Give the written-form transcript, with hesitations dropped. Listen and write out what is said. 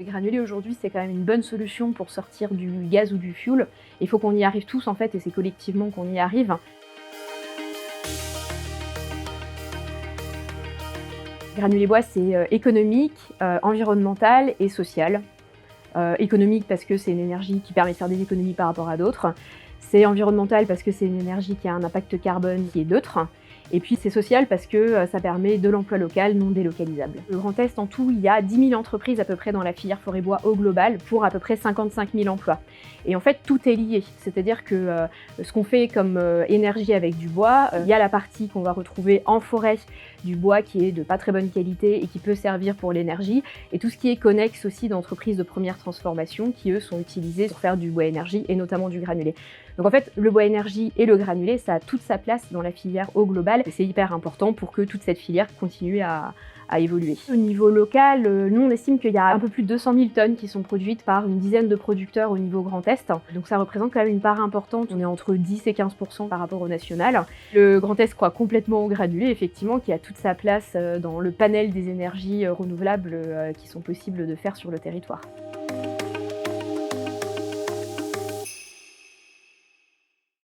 Les granulés aujourd'hui, c'est quand même une bonne solution pour sortir du gaz ou du fioul. Il faut qu'on y arrive tous en fait, et c'est collectivement qu'on y arrive. Granulé bois, c'est économique, environnemental et social. Économique parce que c'est une énergie qui permet de faire des économies par rapport à d'autres. C'est environnemental parce que c'est une énergie qui a un impact carbone qui est neutre. Et puis c'est social parce que ça permet de l'emploi local non délocalisable. Le Grand Est, en tout, il y a 10 000 entreprises à peu près dans la filière forêt-bois au global pour à peu près 55 000 emplois. Et en fait, tout est lié. C'est-à-dire que ce qu'on fait comme énergie avec du bois, il y a la partie qu'on va retrouver en forêt du bois qui est de pas très bonne qualité et qui peut servir pour l'énergie, et tout ce qui est connexe aussi d'entreprises de première transformation qui, eux, sont utilisés pour faire du bois énergie et notamment du granulé. Donc en fait, le bois énergie et le granulé, ça a toute sa place dans la filière au global, et c'est hyper important pour que toute cette filière continue à évoluer. Au niveau local, nous on estime qu'il y a un peu plus de 200 000 tonnes qui sont produites par une dizaine de producteurs au niveau Grand Est. Donc ça représente quand même une part importante, on est entre 10 et 15% par rapport au national. Le Grand Est croit complètement au granulé, effectivement, qui a toute sa place dans le panel des énergies renouvelables qui sont possibles de faire sur le territoire.